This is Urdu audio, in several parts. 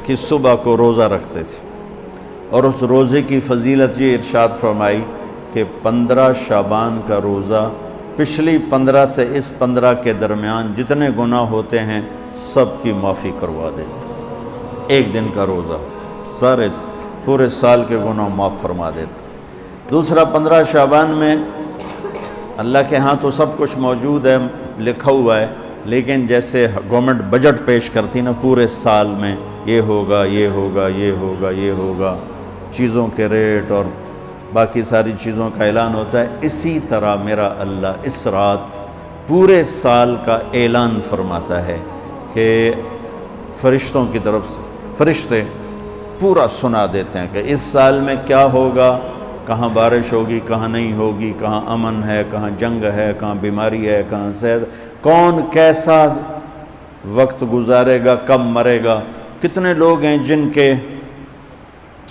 کہ صبح کو روزہ رکھتے تھے اور اس روزے کی فضیلت یہ ارشاد فرمائی کہ 15 شعبان کا روزہ پچھلی 15 سے اس 15 کے درمیان جتنے گناہ ہوتے ہیں سب کی معافی کروا دیتا. ایک دن کا روزہ سارے پورے سال کے گناہ معاف فرما دیتا. دوسرا 15 شعبان میں اللہ کے ہاں تو سب کچھ موجود ہے، لکھا ہوا ہے، لیکن جیسے گورنمنٹ بجٹ پیش کرتی نا پورے سال میں یہ ہوگا یہ ہوگا یہ ہوگا یہ ہوگا، چیزوں کے ریٹ اور باقی ساری چیزوں کا اعلان ہوتا ہے، اسی طرح میرا اللہ اس رات پورے سال کا اعلان فرماتا ہے کہ فرشتوں کی طرف سے فرشتے پورا سنا دیتے ہیں کہ اس سال میں کیا ہوگا، کہاں بارش ہوگی کہاں نہیں ہوگی، کہاں امن ہے کہاں جنگ ہے کہاں بیماری ہے کہاں صحت، کون کیسا وقت گزارے گا، کب مرے گا. کتنے لوگ ہیں جن کے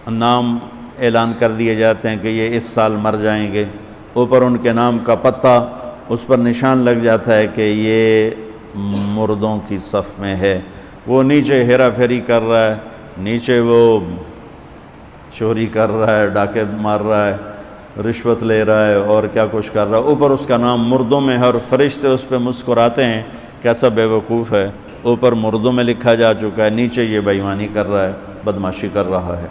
نام اعلان کر دیے جاتے ہیں کہ یہ اس سال مر جائیں گے، اوپر ان کے نام کا پتہ اس پر نشان لگ جاتا ہے کہ یہ مردوں کی صف میں ہے. وہ نیچے ہیرا پھیری کر رہا ہے، نیچے وہ چوری کر رہا ہے، ڈاکے مار رہا ہے، رشوت لے رہا ہے اور کیا کچھ کر رہا ہے، اوپر اس کا نام مردوں میں ہے اور فرشتے اس پہ مسکراتے ہیں کیسا بے وقوف ہے، اوپر مردوں میں لکھا جا چکا ہے، نیچے یہ بے ایمانی کر رہا ہے، بدمعاشی کر رہا ہے.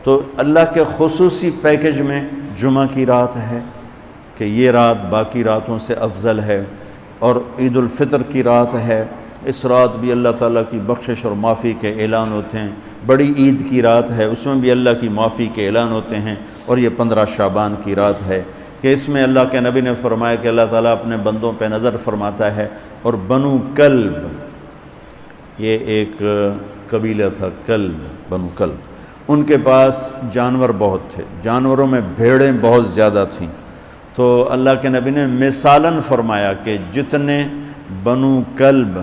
تو اللہ کے خصوصی پیکج میں جمعہ کی رات ہے کہ یہ رات باقی راتوں سے افضل ہے، اور عید الفطر کی رات ہے، اس رات بھی اللہ تعالیٰ کی بخشش اور معافی کے اعلان ہوتے ہیں. بڑی عید کی رات ہے، اس میں بھی اللہ کی معافی کے اعلان ہوتے ہیں. اور یہ 15 شعبان کی رات ہے کہ اس میں اللہ کے نبی نے فرمایا کہ اللہ تعالیٰ اپنے بندوں پہ نظر فرماتا ہے. اور بنو کلب، یہ ایک قبیلہ تھا، کلب، بنو کلب، ان کے پاس جانور بہت تھے، جانوروں میں بھیڑیں بہت زیادہ تھیں. تو اللہ کے نبی نے مثالاً فرمایا کہ جتنے بنو کلب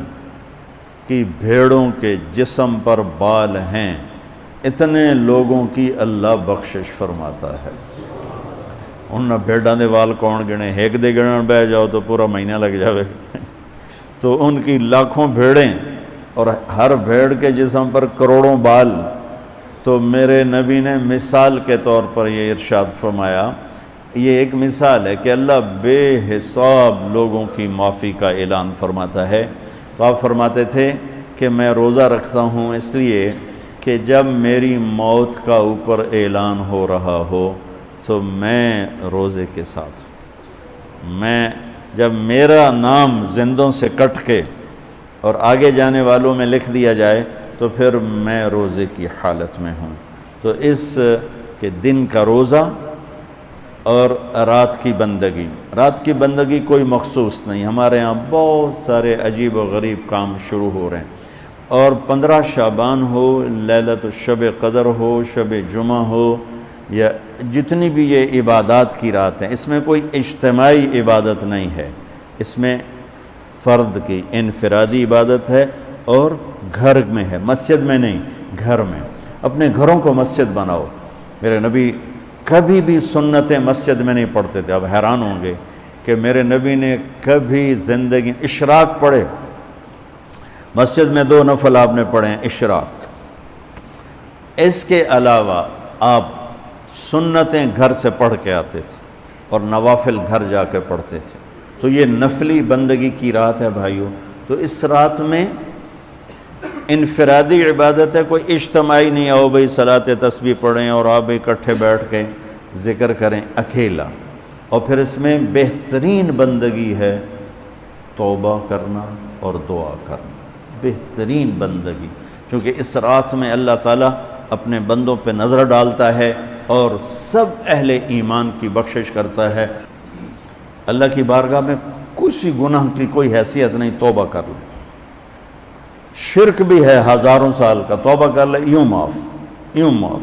کی بھیڑوں کے جسم پر بال ہیں اتنے لوگوں کی اللہ بخشش فرماتا ہے. ان بھیڑاں دے وال کون گنے، ایک دے گنن بہ جاؤ تو پورا مہینہ لگ جاوے. تو ان کی لاکھوں بھیڑیں اور ہر بھیڑ کے جسم پر کروڑوں بال. تو میرے نبی نے مثال کے طور پر یہ ارشاد فرمایا، یہ ایک مثال ہے کہ اللہ بے حساب لوگوں کی معافی کا اعلان فرماتا ہے. تو آپ فرماتے تھے کہ میں روزہ رکھتا ہوں اس لیے کہ جب میری موت کا اوپر اعلان ہو رہا ہو تو میں روزے کے ساتھ، میں جب میرا نام زندوں سے کٹ کے اور آگے جانے والوں میں لکھ دیا جائے تو پھر میں روزے کی حالت میں ہوں. تو اس کے دن کا روزہ اور رات کی بندگی، رات کی بندگی کوئی مخصوص نہیں، ہمارے یہاں بہت سارے عجیب و غریب کام شروع ہو رہے ہیں. اور 15 شعبان ہو، لیلۃ الشب قدر ہو، شب جمعہ ہو، یا جتنی بھی یہ عبادات کی رات ہیں، اس میں کوئی اجتماعی عبادت نہیں ہے، اس میں فرد کی انفرادی عبادت ہے اور گھر میں ہے، مسجد میں نہیں، گھر میں. اپنے گھروں کو مسجد بناؤ. میرے نبی کبھی بھی سنتیں مسجد میں نہیں پڑھتے تھے. اب حیران ہوں گے کہ میرے نبی نے کبھی زندگی اشراق پڑھے، مسجد میں 2 نفل آپ نے پڑھے ہیں اشراق. اس کے علاوہ آپ سنتیں گھر سے پڑھ کے آتے تھے اور نوافل گھر جا کے پڑھتے تھے. تو یہ نفلی بندگی کی رات ہے بھائیو. تو اس رات میں انفرادی عبادت ہے، کوئی اجتماعی نہیں. آؤ بھئی صلاۃ تسبیح پڑھیں اور آپ اکٹھے بیٹھ کے ذکر کریں، اکیلا. اور پھر اس میں بہترین بندگی ہے توبہ کرنا اور دعا کرنا، بہترین بندگی. کیونکہ اس رات میں اللہ تعالیٰ اپنے بندوں پہ نظر ڈالتا ہے اور سب اہل ایمان کی بخشش کرتا ہے. اللہ کی بارگاہ میں کسی گناہ کی کوئی حیثیت نہیں، توبہ کر لیں. شرک بھی ہے ہزاروں سال کا، توبہ کر لے یوں معاف، یوں معاف.